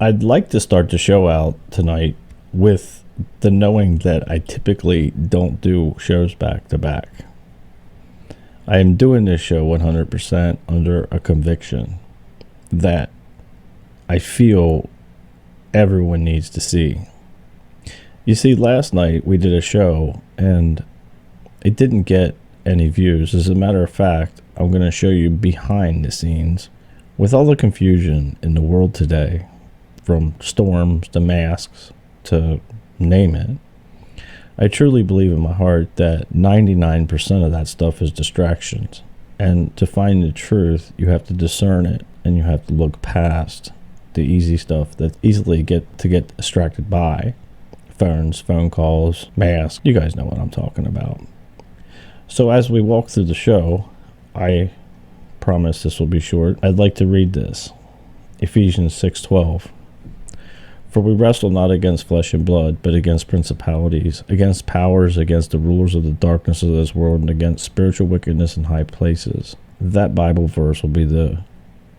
I'd like to start the show out tonight with the knowing that I typically don't do shows back to back. I am doing this show 100% under a conviction that I feel everyone needs to see. You see, last night we did a show and it didn't get any views. As a matter of fact, I'm going to show you behind the scenes with all the confusion in the world today, from storms to masks to name it. I truly believe in my heart that 99% of that stuff is distractions. And to find the truth, you have to discern it, and you have to look past the easy stuff that easily get distracted by. Phones, phone calls, masks. You guys know what I'm talking about. So as we walk through the show, I promise this will be short. I'd like to read this. Ephesians 6:12. For we wrestle not against flesh and blood, but against principalities, against powers, against the rulers of the darkness of this world, and against spiritual wickedness in high places. That Bible verse will be the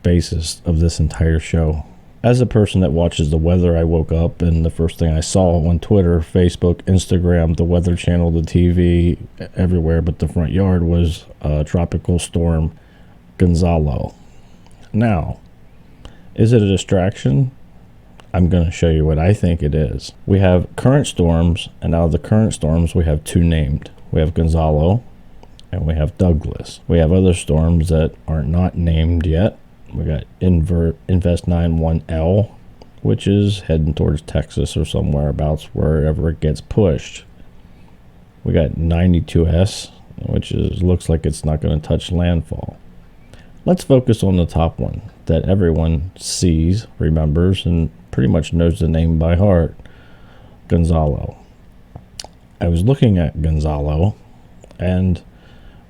basis of this entire show. As a person that watches the weather, I woke up and the first thing I saw on Twitter, Facebook, Instagram, the Weather Channel, the TV, everywhere but the front yard was Tropical Storm Gonzalo. Now, is it a distraction? I'm going to show you what I think it is. We have current storms, and out of the current storms, we have two named. We have Gonzalo, and we have Douglas. We have other storms that are not named yet. We got Invest 91L, which is heading towards Texas or somewhere abouts wherever it gets pushed. We got 92S, which looks like it's not going to touch landfall. Let's focus on the top one that everyone sees, remembers, and pretty much knows the name by heart, Gonzalo. I was looking at Gonzalo, and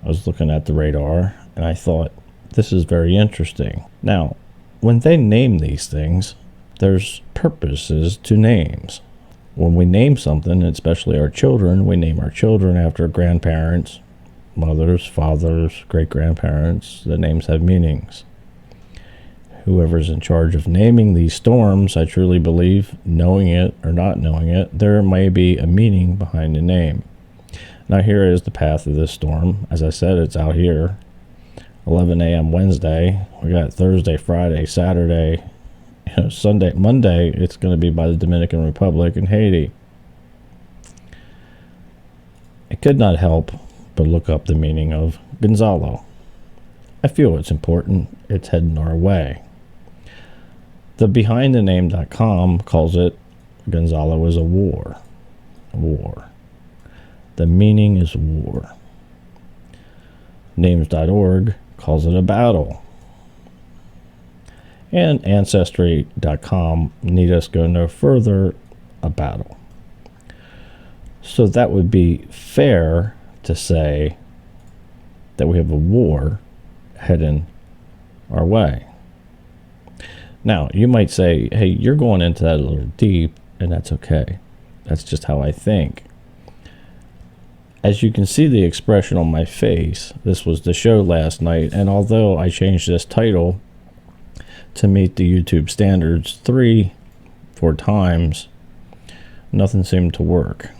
I was looking at the radar, and I thought, this is very interesting. Now, when they name these things, there's purposes to names. When we name something, especially our children, we name our children after grandparents, mothers, fathers, great-grandparents. The names have meanings. Whoever's in charge of naming these storms, I truly believe, knowing it or not knowing it, there may be a meaning behind the name. Now here is the path of this storm. As I said, it's out here. 11 a.m. Wednesday. We got Thursday, Friday, Saturday, Sunday, Monday. It's going to be by the Dominican Republic and Haiti. I could not help but look up the meaning of Gonzalo. I feel it's important. It's heading our way. The BehindTheName.com calls it Gonzalo is a war. War. The meaning is war. Names.org calls it a battle. And Ancestry.com, need us go no further, a battle. So that would be fair to say that we have a war heading our way. Now, you might say, hey, you're going into that a little deep, and that's okay. That's just how I think. As you can see the expression on my face, this was the show last night, and although I changed this title to meet the YouTube standards 3-4 times, nothing seemed to work.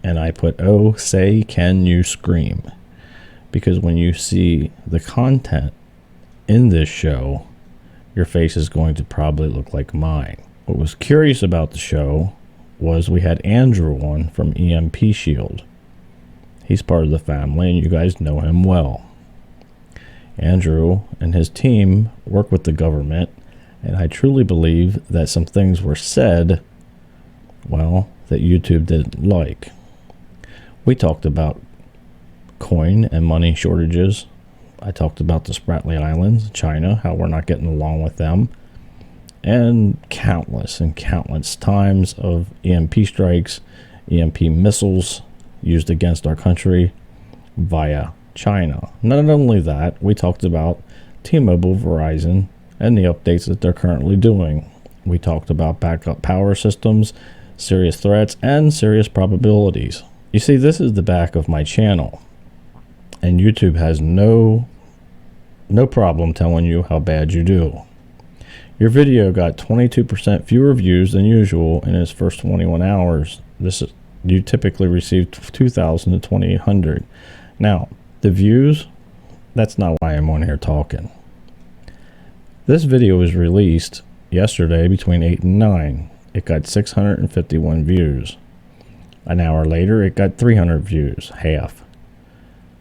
And I put, oh, say can you scream? Because when you see the content in this show, your face is going to probably look like mine. What was curious about the show was we had Andrew on from Emp Shield. He's part of the family, and you guys know him well. Andrew and his team work with the government, and I truly believe that some things were said, well, that YouTube didn't like. We talked about coin and money shortages. I talked about the Spratly Islands, China, how we're not getting along with them, and countless times of EMP strikes, EMP missiles used against our country via China. Not only that, we talked about T-Mobile, Verizon, and the updates that they're currently doing. We talked about backup power systems, serious threats, and serious probabilities. You see, this is the back of my channel, and YouTube has no problem telling you how bad you do. Your video got 22% fewer views than usual in its first 21 hours. You typically receive 2,000 to 2,800. Now, the views, that's not why I'm on here talking. This video was released yesterday between 8 and 9. It got 651 views. An hour later, it got 300 views, half.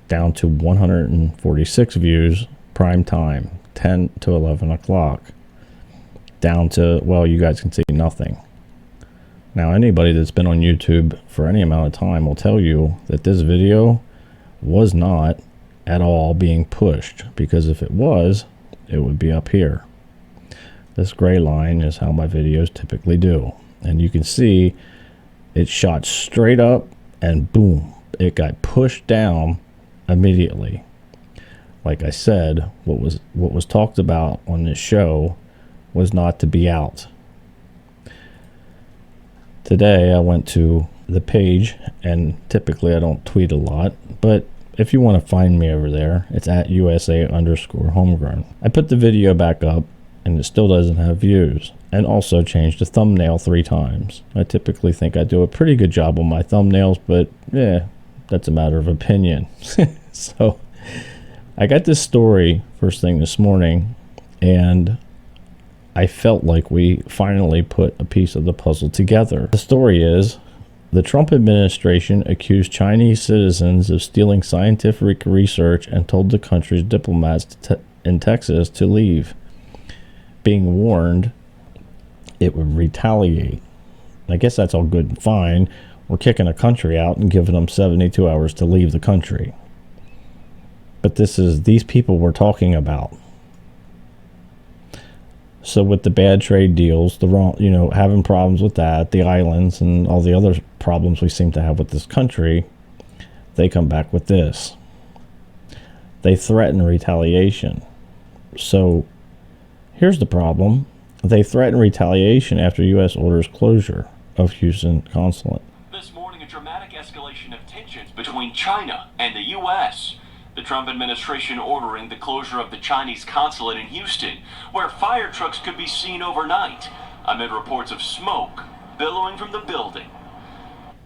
Down to 146 views, prime time, 10 to 11 o'clock. Down to, well, you guys can see nothing. Now, anybody that's been on YouTube for any amount of time will tell you that this video was not at all being pushed, because if it was, it would be up here. This gray line is how my videos typically do. And you can see it shot straight up and boom, it got pushed down immediately. Like I said, what was talked about on this show was not to be out. Today I went to the page, and typically I don't tweet a lot, but if you want to find me over there, it's at USA_homegrown. I put the video back up and it still doesn't have views, and also changed the thumbnail 3 times. I typically think I do a pretty good job on my thumbnails, but yeah, that's a matter of opinion. So I got this story first thing this morning, and I felt like we finally put a piece of the puzzle together. The story is, the Trump administration accused Chinese citizens of stealing scientific research and told the country's diplomats in Texas to leave, being warned it would retaliate. I guess that's all good and fine. We're kicking a country out and giving them 72 hours to leave the country. But these people we're talking about. So with the bad trade deals, having problems with that, the islands, and all the other problems we seem to have with this country, they come back with this. They threaten retaliation. So here's the problem. They threaten retaliation after U.S. orders closure of Houston consulate. This morning, a dramatic escalation of tensions between China and the U.S. The Trump administration ordering the closure of the Chinese consulate in Houston, where fire trucks could be seen overnight, amid reports of smoke billowing from the building.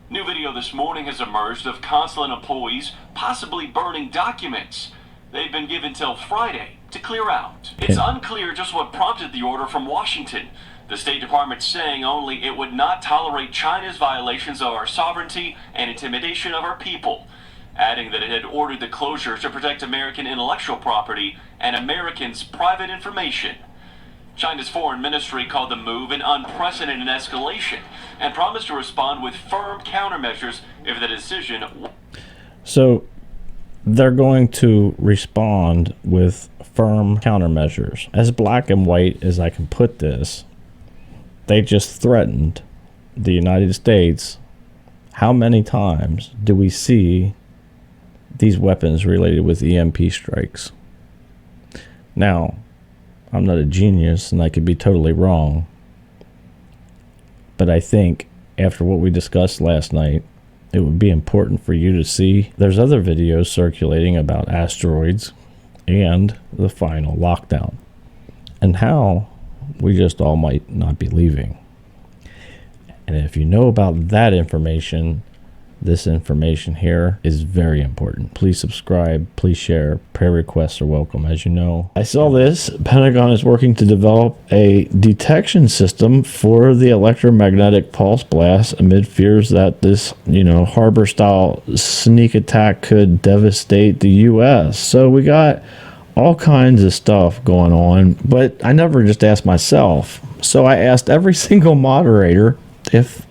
New video this morning has emerged of consulate employees possibly burning documents. They've been given till Friday to clear out. It's unclear just what prompted the order from Washington. The State Department saying only it would not tolerate China's violations of our sovereignty and intimidation of our people, adding that it had ordered the closure to protect American intellectual property and Americans' private information. China's foreign ministry called the move an unprecedented escalation and promised to respond with firm countermeasures if the decision... So they're going to respond with firm countermeasures. As black and white as I can put this, they just threatened the United States. How many times do we see these weapons related with EMP strikes? Now, I'm not a genius and I could be totally wrong, but I think after what we discussed last night, it would be important for you to see there's other videos circulating about asteroids and the final lockdown and how we just all might not be leaving. And if you know about that information, this information here is very important. Please subscribe, please share. Prayer requests are welcome, as you know. I saw this. Pentagon is working to develop a detection system for the electromagnetic pulse blast amid fears that this, harbor-style sneak attack could devastate the U.S. So we got all kinds of stuff going on, but I never just asked myself. So I asked every single moderator, if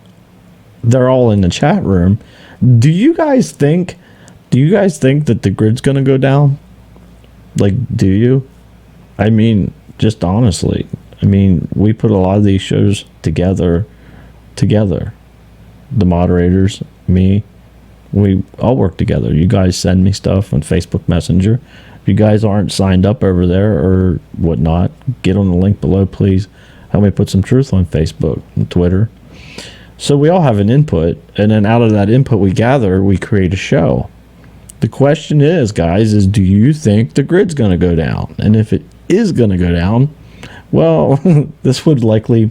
they're all in the chat room, do you guys think that the grid's going to go down? Like, do you? I mean, just honestly, we put a lot of these shows together. The moderators, me, we all work together. You guys send me stuff on Facebook Messenger. If you guys aren't signed up over there or whatnot, get on the link below, please. Help me put some truth on Facebook and Twitter. So we all have an input, and then out of that input we gather, we create a show. The question is, guys, do you think the grid's going to go down? And if it is going to go down, Well, this would likely,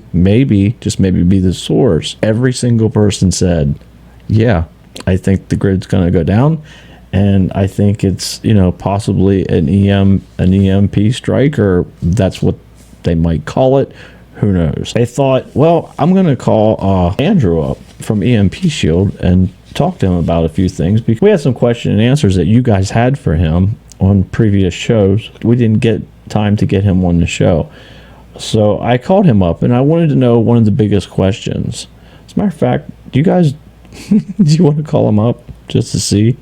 just maybe be the source. Every single person said, yeah, I think the grid's going to go down. And I think it's, possibly an EMP strike, or that's what they might call it. Who knows? I thought, well, I'm going to call Andrew up from EMP Shield and talk to him about a few things, because we had some question and answers that you guys had for him on previous shows. We didn't get time to get him on the show. So I called him up and I wanted to know one of the biggest questions. As a matter of fact, do you guys, do you want to call him up just to see?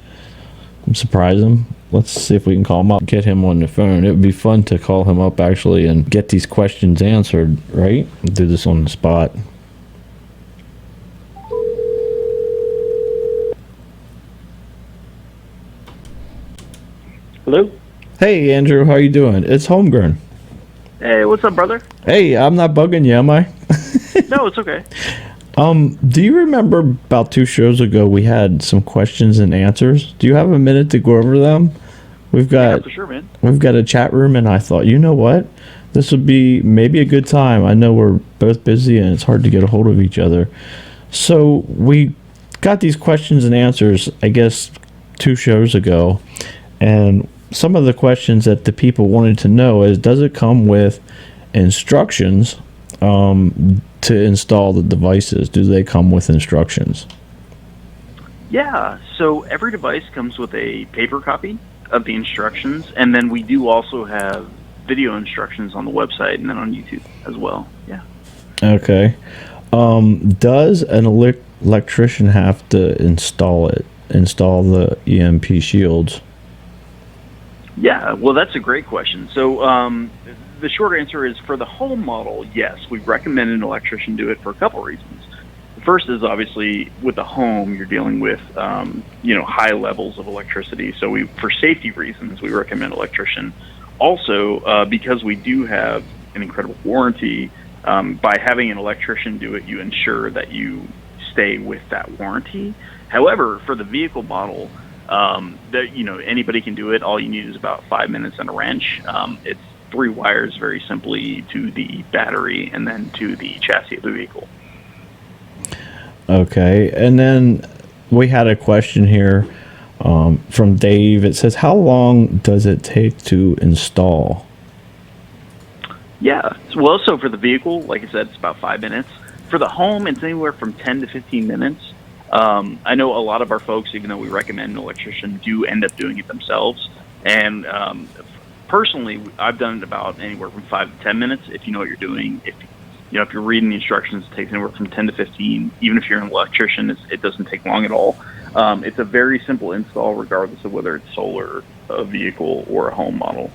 Surprise him. Let's see if we can call him up, get him on the phone. It would be fun to call him up actually and get these questions answered, right? Do this on the spot. Hello? Hey, Andrew, how you doing? It's Homegrown. Hey, what's up, brother? Hey, I'm not bugging you, am I? No, it's okay. Do you remember about 2 shows ago we had some questions and answers? Do you have a minute to go over them? Yeah, for sure, man. We've got a chat room, and I thought, you know what? This would be maybe a good time. I know we're both busy and it's hard to get a hold of each other. So we got these questions and answers, I guess, 2 shows ago, and some of the questions that the people wanted to know is, does it come with instructions to install the devices? Do they come with instructions? Yeah, so every device comes with a paper copy of the instructions, and then we do also have video instructions on the website and then on YouTube as well. Yeah. Okay. Does an electrician have to install the EMP shields? Yeah, well, that's a great question. So the short answer is, for the home model, yes, we recommend an electrician do it for a couple reasons. The first is, obviously, with the home, you're dealing with high levels of electricity. So for safety reasons, we recommend electrician. Also, because we do have an incredible warranty, by having an electrician do it, you ensure that you stay with that warranty. However, for the vehicle model, anybody can do it. All you need is about 5 minutes and a wrench. It's 3 wires, very simply, to the battery and then to the chassis of the vehicle. Okay, and then we had a question here from Dave. It says, how long does it take to install? Yeah, well, so for the vehicle, like I said, it's about 5 minutes. For the home, it's anywhere from 10 to 15 minutes. I know a lot of our folks, even though we recommend an electrician, do end up doing it themselves. And personally, I've done it about anywhere from 5 to 10 minutes. If you know what you're doing, if you're reading the instructions, it takes anywhere from 10 to 15. Even if you're an electrician, it doesn't take long at all. It's a very simple install, regardless of whether it's solar, a vehicle, or a home model.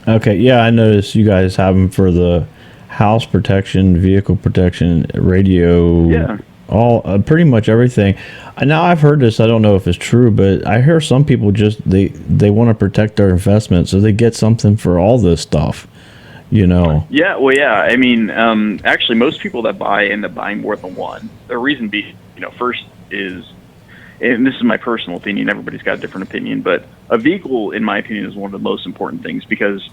Okay, yeah, I noticed you guys have them for the house protection, vehicle protection, radio. Yeah. All pretty much everything. Now I've heard this. I don't know if it's true, but I hear some people just they want to protect their investment, so they get something for all this stuff. Yeah. Well, yeah. I mean, actually, most people that buy end up buying more than one. The reason being, first is, and this is my personal opinion. Everybody's got a different opinion, but a vehicle, in my opinion, is one of the most important things, because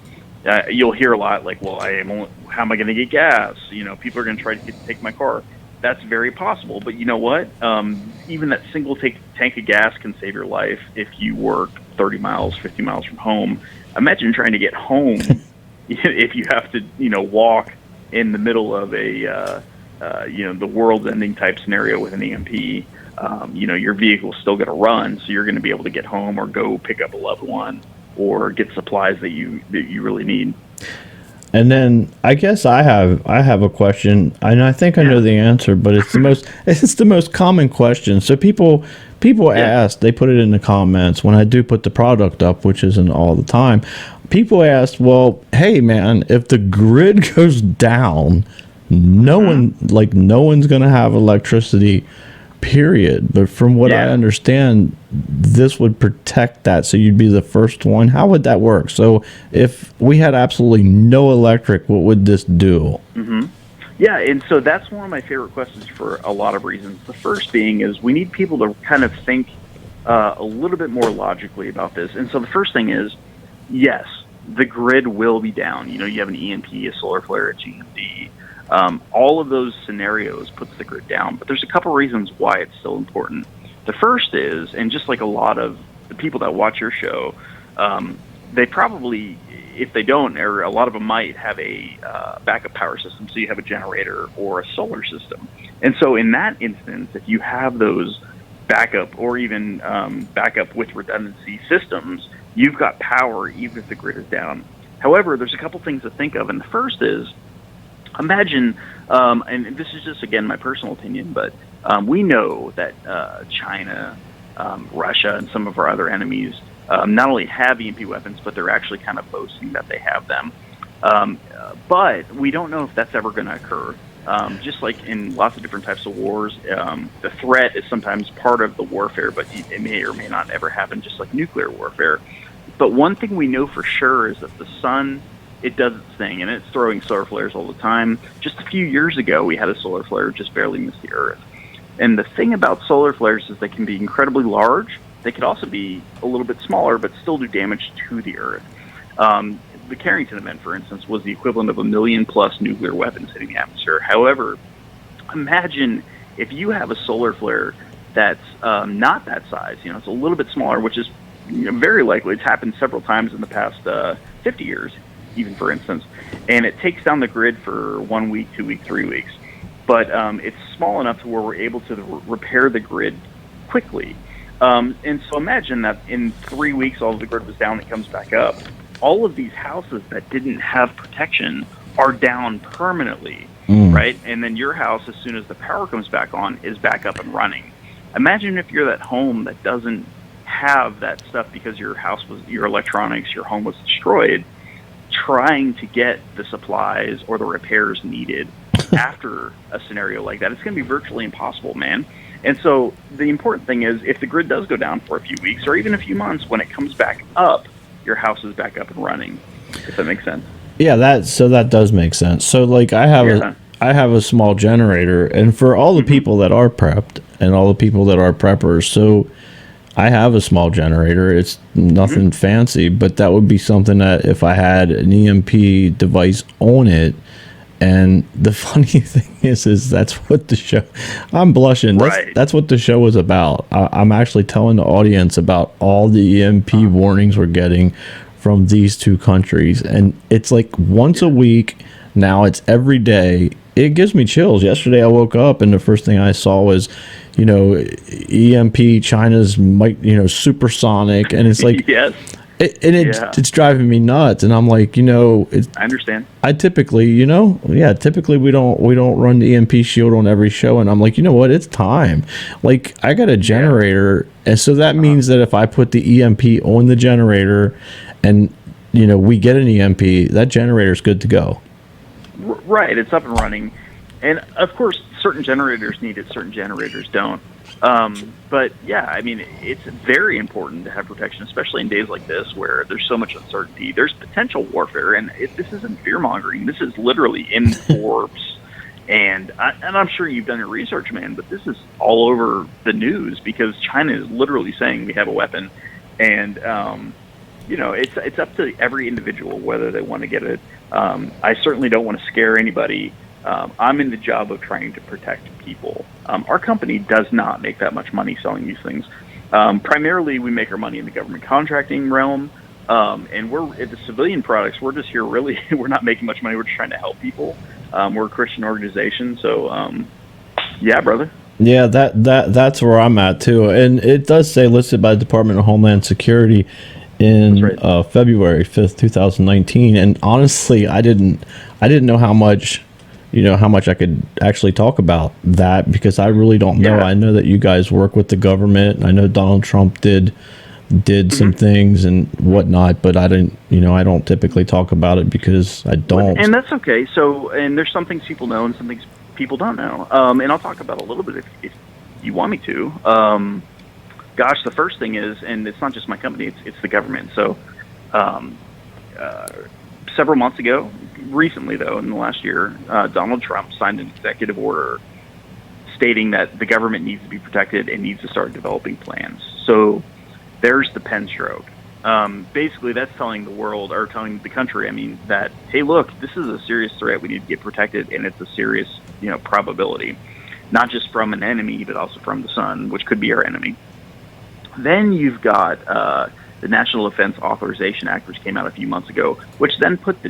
you'll hear a lot like, well, how am I going to get gas? People are going to try to take my car. That's very possible, but you know what? Even that single tank of gas can save your life if you work 30 miles, 50 miles from home. Imagine trying to get home if you have to, walk in the middle of a, the world's-ending type scenario with an EMP. Your vehicle's still going to run, so you're going to be able to get home or go pick up a loved one or get supplies that you really need. And then I guess I have a question, and I think I know the answer, but it's the most common question. So people ask, they put it in the comments when I do put the product up, which isn't all the time. People ask, well, hey man, if the grid goes down, no one's gonna have electricity, period. But from what I understand, this would protect that, so you'd be the first one. How would that work? So if we had absolutely no electric, what would this do? Yeah, and so that's one of my favorite questions for a lot of reasons. The first being is, we need people to kind of think a little bit more logically about this. And so the first thing is, yes, the grid will be down. You know, you have an EMP, a solar flare, a GMD. All of those scenarios puts the grid down. But there's a couple reasons why it's still important. The first is, and just like a lot of the people that watch your show, they probably, if they don't, or a lot of them might have a backup power system. So you have a generator or a solar system. And so in that instance, if you have those backup or even backup with redundancy systems, you've got power even if the grid is down. However, there's a couple things to think of. And the first is, imagine, and this is just, again, my personal opinion, but we know that China, Russia, and some of our other enemies not only have EMP weapons, but they're actually kind of boasting that they have them. But we don't know if that's ever going to occur. Just like in lots of different types of wars, the threat is sometimes part of the warfare, but it may or may not ever happen, just like nuclear warfare. But one thing we know for sure is that the sun, it does its thing, and it's throwing solar flares all the time. Just a few years ago, we had a solar flare just barely miss the Earth. And the thing about solar flares is they can be incredibly large. They could also be a little bit smaller, but still do damage to the Earth. The Carrington event, for instance, was the equivalent of 1 million plus nuclear weapons hitting the atmosphere. However, imagine if you have a solar flare that's not that size. You know, it's a little bit smaller, which is very likely. It's happened several times in the past 50 years, even, for instance. And it takes down the grid for 1 week, 2 weeks, 3 weeks. But it's small enough to where we're able to repair the grid quickly. And so imagine that in 3 weeks, all of the grid was down, it comes back up. All of these houses that didn't have protection are down permanently, right? And then your house, as soon as the power comes back on, is back up and running. Imagine if you're that home that doesn't have that stuff because your house was, your electronics, your home was destroyed, trying to get the supplies or the repairs needed after a scenario like that. It's going to be virtually impossible, man. And so the important thing is, if the grid does go down for a few weeks or even a few months, when it comes back up, your house is back up and running, if that makes sense. Yeah, that does make sense. So like I have a small generator, and for all the people that are prepped and all the people that are preppers, so I have a small generator. It's nothing fancy, but that would be something that if I had an EMP device on it. And the funny thing is that's what the show, I'm blushing. That's what the show was about. I'm actually telling the audience about all the EMP warnings we're getting from these two countries. And it's like once a week. Now it's every day. It gives me chills. Yesterday I woke up and the first thing I saw was, EMP, China's supersonic. And it's like, yes. It's driving me nuts, and I'm like, I understand. I typically, typically we don't run the EMP Shield on every show, and I'm like, you know what, it's time. Like, I got a generator, and so that means that if I put the EMP on the generator, and we get an EMP, that generator's good to go. Right, it's up and running, and of course, certain generators need it, certain generators don't. But yeah, I mean, it's very important to have protection, especially in days like this where there's so much uncertainty. There's potential warfare, and this isn't fear mongering. This is literally in Forbes, and I'm sure you've done your research, man. But this is all over the news because China is literally saying we have a weapon, and it's up to every individual whether they want to get it. I certainly don't want to scare anybody. I'm in the job of trying to protect people. Our company does not make that much money selling these things. Primarily, we make our money in the government contracting realm, and we're at the civilian products. We're just here really. We're not making much money. We're just trying to help people. We're a Christian organization, so yeah, brother. Yeah, that's where I'm at too, and it does say listed by the Department of Homeland Security in February 5th, 2019. And honestly, I didn't know how much. How much I could actually talk about that because I really don't know. I know that you guys work with the government. I know Donald Trump did some things and whatnot, but I didn't, I don't typically talk about it because I don't. And that's okay. So, and there's some things people know and some things people don't know. And I'll talk about a little bit if you want me to. Gosh, the first thing is, and it's not just my company, it's the government. So, several months ago, recently though, in the last year, Donald Trump signed an executive order stating that the government needs to be protected and needs to start developing plans. So there's the pen stroke. basically that's telling the world, or telling the country, I mean, that, hey, look, this is a serious threat. We need to get protected, and it's a serious, probability, not just from an enemy, but also from the sun, which could be our enemy. Then you've got the National Defense Authorization Act, which came out a few months ago, which then put the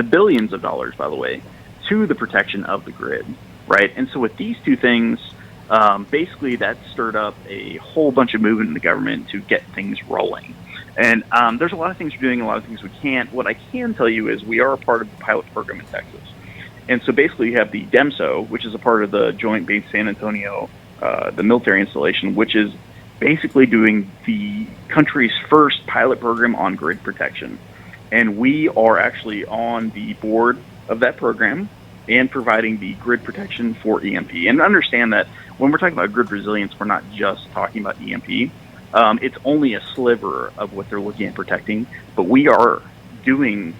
billions of dollars, by the way, to the protection of the grid, right? And so with these two things, basically that stirred up a whole bunch of movement in the government to get things rolling. And there's a lot of things we're doing, a lot of things we can't. What I can tell you is we are a part of the pilot program in Texas. And so basically you have the DEMSO, which is a part of the Joint Base San Antonio, the military installation, which is basically doing the country's first pilot program on grid protection. And we are actually on the board of that program and providing the grid protection for EMP. And understand that when we're talking about grid resilience, we're not just talking about EMP. It's only a sliver of what they're looking at protecting, but we are doing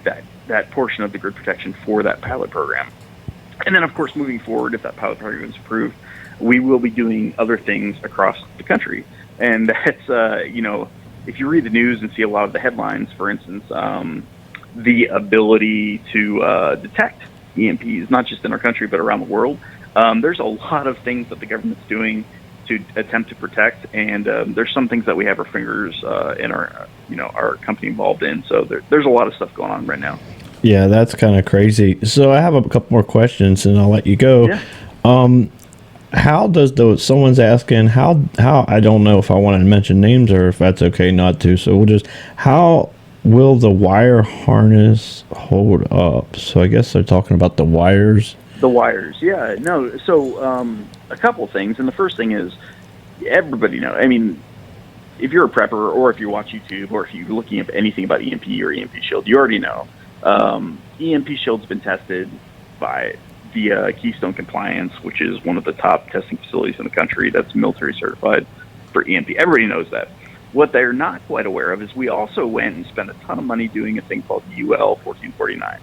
that portion of the grid protection for that pilot program. And then, of course, moving forward, if that pilot program is approved, we will be doing other things across the country. And that's, if you read the news and see a lot of the headlines, for instance, the ability to detect EMPs, not just in our country, but around the world, there's a lot of things that the government's doing to attempt to protect, and there's some things that we have our fingers in our company involved in. So there's a lot of stuff going on right now. Yeah, that's kind of crazy. So I have a couple more questions, and I'll let you go. Yeah. How does someone's asking how I don't know if I want to mention names or if that's okay not to. So how will the wire harness hold up? So I guess they're talking about the wires. The wires, yeah. No, so a couple of things. And the first thing is, everybody knows. I mean, if you're a prepper or if you watch YouTube or if you're looking up anything about EMP or EMP Shield, you already know. EMP Shield's been tested via Keystone Compliance, which is one of the top testing facilities in the country that's military certified for EMP. Everybody knows that. What they're not quite aware of is we also went and spent a ton of money doing a thing called UL 1449.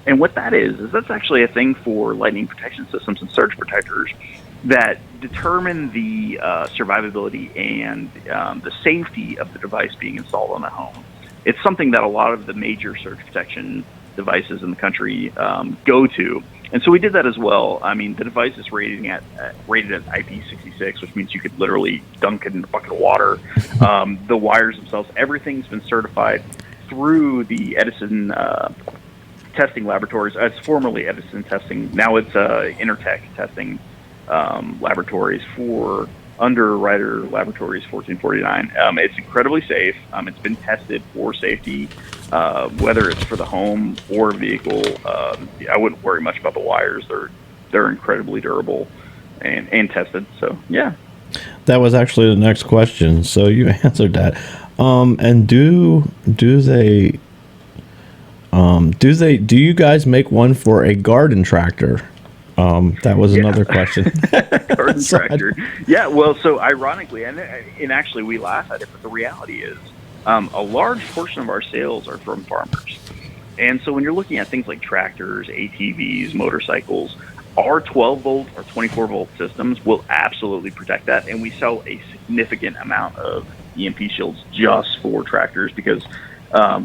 And what that is that's actually a thing for lightning protection systems and surge protectors that determine the survivability and the safety of the device being installed on a home. It's something that a lot of the major surge protection devices in the country go to. And so we did that as well. I mean, the device is rated at IP66, which means you could literally dunk it in a bucket of water. The wires themselves, everything's been certified through the Edison testing laboratories. It's formerly Edison testing. Now it's Intertech testing laboratories for Underwriter Laboratories 1449. It's incredibly safe. It's been tested for safety, whether it's for the home or vehicle. I wouldn't worry much about the wires. They're incredibly durable and tested. So yeah. That was actually the next question. So you answered that. And do you guys make one for a garden tractor? That was another question. Garden tractor. Yeah, well, so ironically, and actually we laugh at it, but the reality is a large portion of our sales are from farmers. And so when you're looking at things like tractors, ATVs, motorcycles, our 12-volt or 24-volt systems will absolutely protect that. And we sell a significant amount of EMP shields just for tractors because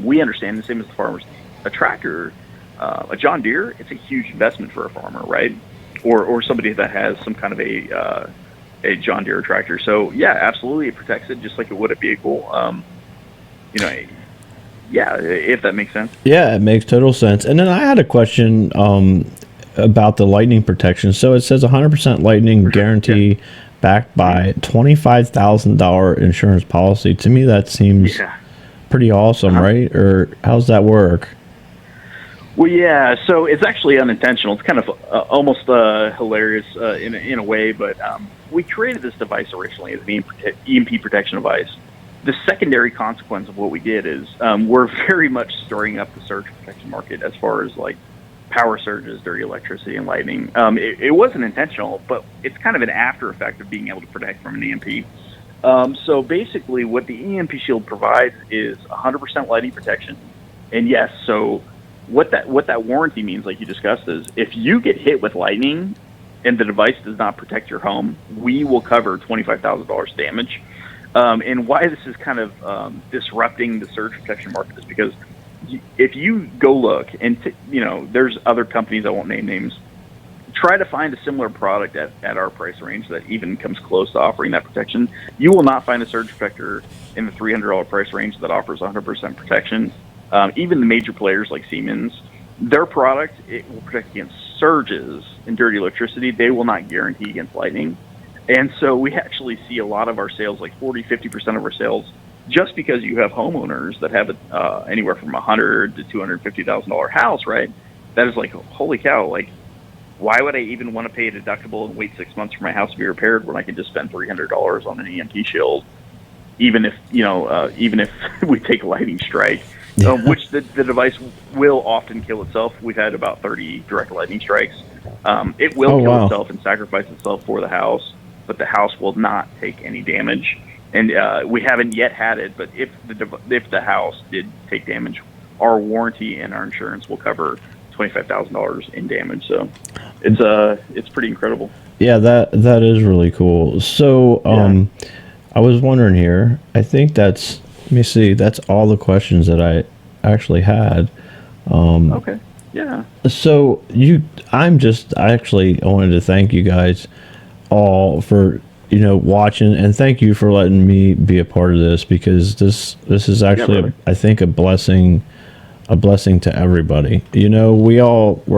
we understand the same as the farmers. A tractor, a John Deere, it's a huge investment for a farmer, right? Or somebody that has some kind of a John Deere tractor. So yeah, absolutely, it protects it just like it would a vehicle. Yeah, if that makes sense. Yeah, it makes total sense. And then I had a question about the lightning protection. So it says 100% lightning guarantee backed by $25,000 insurance policy. To me, that seems pretty awesome, right? Or how's that work? Well, yeah, so it's actually unintentional. It's kind of almost hilarious in a way, but we created this device originally as an EMP protection device. The secondary consequence of what we did is we're very much stirring up the surge protection market as far as like power surges, dirty electricity, and lightning. It wasn't intentional, but it's kind of an after effect of being able to protect from an EMP. So basically what the EMP Shield provides is 100% lightning protection. And yes, so what that warranty means, like you discussed, is if you get hit with lightning and the device does not protect your home, we will cover $25,000 damage. And why this is kind of disrupting the surge protection market is because if you go look, and there's other companies, I won't name names, try to find a similar product at our price range that even comes close to offering that protection. You will not find a surge protector in the $300 price range that offers 100% protection. Even the major players like Siemens, their product, it will protect against surges and dirty electricity. They will not guarantee against lightning. And so we actually see a lot of our sales, like 40-50% of our sales, just because you have homeowners that have anywhere from $100,000 to $250,000 house, right? That is like, holy cow, like, why would I even want to pay a deductible and wait 6 months for my house to be repaired when I can just spend $300 on an Emp Shield, even if we take a lightning strike, which the device will often kill itself. We've had about 30 direct lightning strikes. It will kill itself and sacrifice itself for the house, but the house will not take any damage. And we haven't yet had it, but if the house did take damage, our warranty and our insurance will cover $25,000 in damage. So it's pretty incredible. Yeah, that is really cool. So I was wondering here, I think let me see, that's all the questions that I actually had. Okay. Yeah. So I wanted to thank you guys all for watching, and thank you for letting me be a part of this, because this is actually I think a blessing to everybody. We're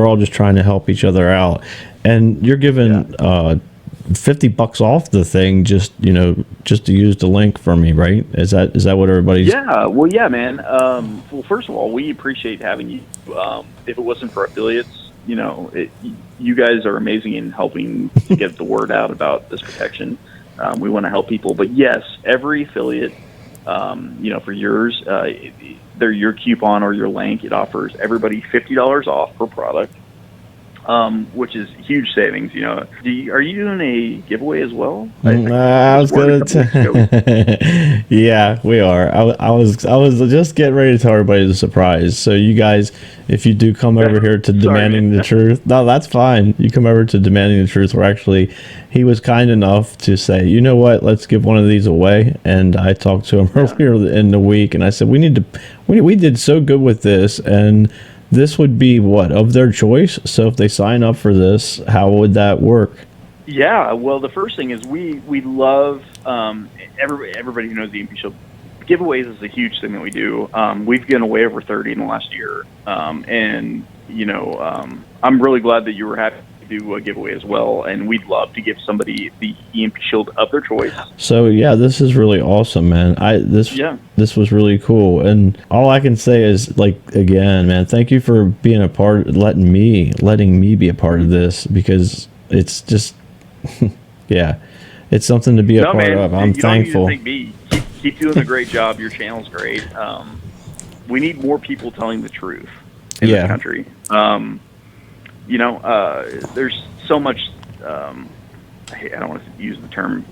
all just trying to help each other out, and you're giving $50 off the thing just to use the link for me, right? Is that what everybody's? Yeah. Well, yeah, man. Well, first of all, we appreciate having you. If it wasn't for affiliates, you guys are amazing in helping to get the word out about this protection. We want to help people, but yes, every affiliate, for yours, your coupon or your link, it offers everybody $50 off per product, which is huge savings. Are you doing a giveaway as well? I was gonna yeah, we are. I was just getting ready to tell everybody the surprise. So you guys, if you do come over here to Demanding the Truth, no, that's fine. You come over to Demanding the Truth. He was kind enough to say, you know what, let's give one of these away. And I talked to him earlier in the week, and I said, we did so good with this, and this would be of their choice. So if they sign up for this, how would that work? Yeah, well, the first thing is we love everybody who knows the Emp Shield. Giveaways is a huge thing that we do. We've given away over 30 in the last year, and I'm really glad that you were happy to do a giveaway as well. And we'd love to give somebody the Emp Shield of their choice. So yeah, this is really awesome, man. This was really cool, and all I can say is, again, man, thank you for being a part, letting me be a part of this, because it's just yeah, it's something to be a part of. I'm thankful. Don't need to thank me. Keep doing a great job. Your channel's great. We need more people telling the truth in this country. There's so much. I don't want to use the term,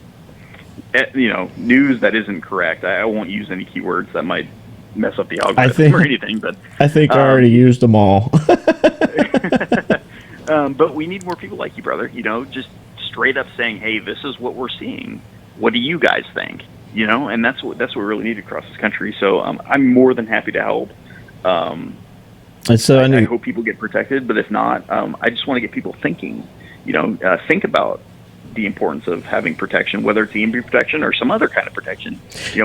news that isn't correct. I won't use any keywords that might mess up the algorithm or anything. But I think I already used them all. But we need more people like you, brother. Just straight up saying, "Hey, this is what we're seeing. What do you guys think?" And that's what we really need across this country. So I'm more than happy to help. And so I hope people get protected, but if not, I just want to get people thinking. Think about the importance of having protection, whether it's EMP protection or some other kind of protection.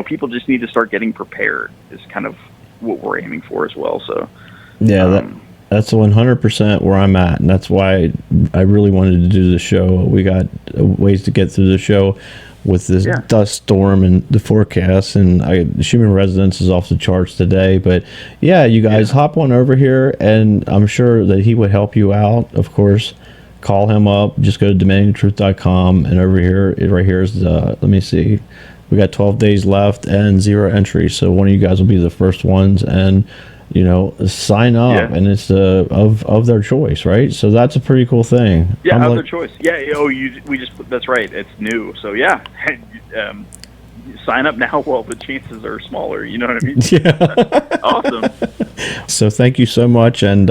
People just need to start getting prepared. Is kind of what we're aiming for as well. So yeah, that's 100% where I'm at, and that's why I really wanted to do the show. We got ways to get through the show with this dust storm and the forecast, and the human residence is off the charts today. But yeah, you guys hop on over here, and I'm sure that he would help you out. Of course, call him up. Just go to demandingthetruth.com, and over here, right here is let me see. We got 12 days left and 0 entries. So one of you guys will be the first ones, and sign up, and it's of their choice, right? So that's a pretty cool thing. Yeah, of their choice. Yeah. That's right. It's new. So yeah, sign up now while the chances are smaller. You know what I mean? Yeah. Awesome. So thank you so much, and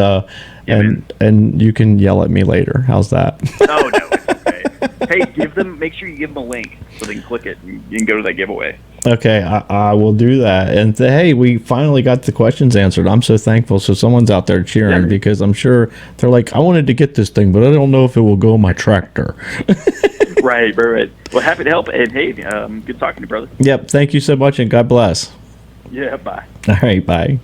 you can yell at me later. How's that? Oh no, it's okay. Hey, make sure you give them a link so they can click it and you can go to that giveaway. Okay, I will do that. And hey, we finally got the questions answered. I'm so thankful. So someone's out there cheering because I'm sure they're like, I wanted to get this thing, but I don't know if it will go on my tractor. Right. Well, happy to help. And hey, good talking to you, brother. Yep. Thank you so much, and God bless. Yeah, bye. All right, bye.